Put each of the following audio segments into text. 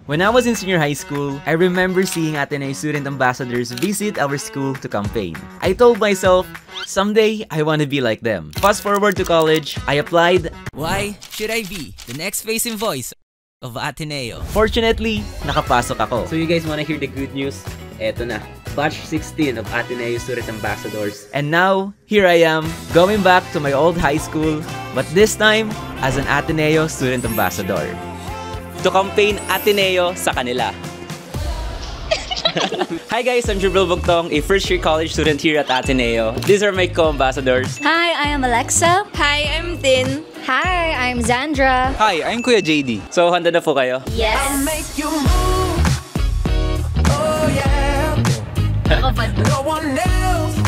When I was in senior high school, I remember seeing Ateneo student ambassadors visit our school to campaign. I told myself, someday I want to be like them. Fast forward to college, I applied. Why should I be the next face and voice of Ateneo? Fortunately, nakapasok ako. So you guys wanna hear the good news? Eto na, batch 16 of Ateneo Student Ambassadors. And now, here I am, going back to my old high school, but this time, as an Ateneo Student Ambassador. To campaign Ateneo sa kanila. Hi guys, I'm Jibril Bugtong, a first-year college student here at Ateneo. These are my co-ambassadors. Hi, I am Alexa. Hi, I'm Tin. Hi, I'm Zandra. Hi, I'm Kuya JD. So, handa na po kayo? Yes.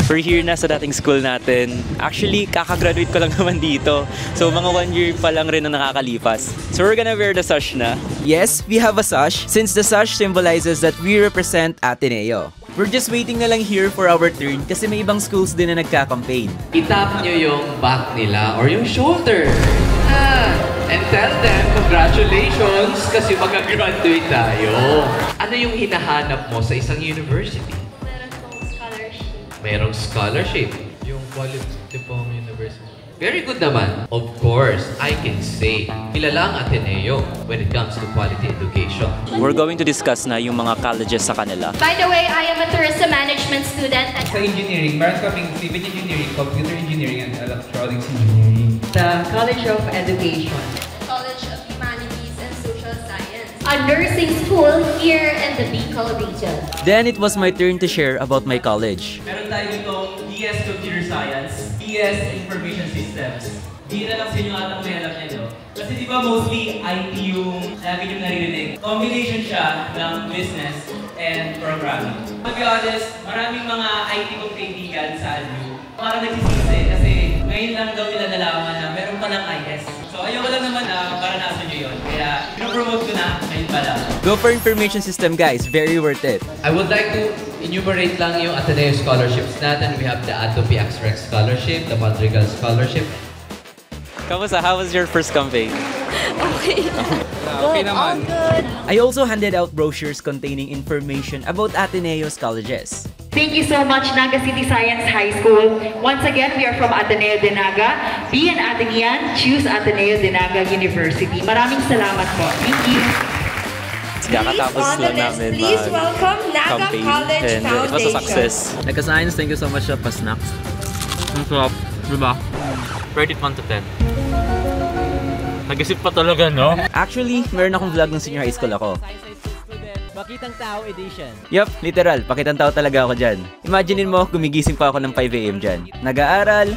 We're here na sa dating school natin. Actually, kakagraduate ko lang naman dito. So, mga 1 year pa lang rin na nakakalipas. So, we're gonna wear the sash na. Yes, we have a sash since the sash symbolizes that we represent Ateneo. We're just waiting na lang here for our turn kasi may ibang schools din na nagka-campaign. Itap nyo yung back nila or yung shoulder. And tell them, congratulations kasi mag-graduate tayo. Ano yung hinahanap mo sa isang university? Merong scholarship. Yung quality pong university. Very good naman. Of course, I can say, kilala ang Ateneo when it comes to quality education. We're going to discuss na yung mga colleges sa kanila. By the way, I am a tourism management student. Sa engineering, meron kaming civil engineering, computer engineering, and electronics engineering. The College of Education. College of Humanities and Social Science. A nursing school here in the Bicol region. Then it was my turn to share about my college. Meron tayo dito BS Computer Science, BS Information Systems. Di na lang sa inyo atang may alam nyo. Kasi di ba mostly IT yung lagi nyo naririnig. Combination siya ng business and programming. To be honest, maraming mga IT kong kaibigan sa ALU. Parang nagsisisi kasi ngayon lang daw nila nalaman na meron palang IS. So ayoko lang naman na para nasa nyo yun. Kaya pinopromote ko na ngayon pala. Go for information system guys, very worth it. I would like to enumerate lang yung Ateneo scholarships natin. We have the Adobe X-Rex Scholarship, the Madrigal Scholarship. Kamusta? How was your first campaign? Okay. Okay naman. I also handed out brochures containing information about Ateneo's colleges. Thank you so much, Naga City Science High School. Once again, we are from Ateneo de Naga. Be an Atenean, choose Ateneo de Naga University. Maraming salamat po. Thank you. Kakatapos lang namin Please welcome Naga campaign College and it was a Foundation. success. Nagka-science, thank you so much sa pa-snacks. Ang sarap, diba? Rate it 1 to 10. Nag-isip pa talaga, no? Actually, meron akong vlog ng senior high school ako. Pakitang Tao Edition. Yup, literal, pakitang tao talaga ako dyan. Imaginein mo, gumigising pa ako ng 5 AM dyan. Nag-aaral,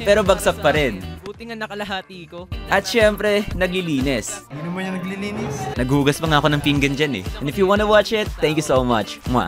pero bagsak pa rin. Buti nga nakalahati ko. At syempre, naglilinis. Hindi naman yung naglilinis. Naghugas pa nga ako ng pinggan dyan eh. And if you wanna watch it, thank you so much. Mwah!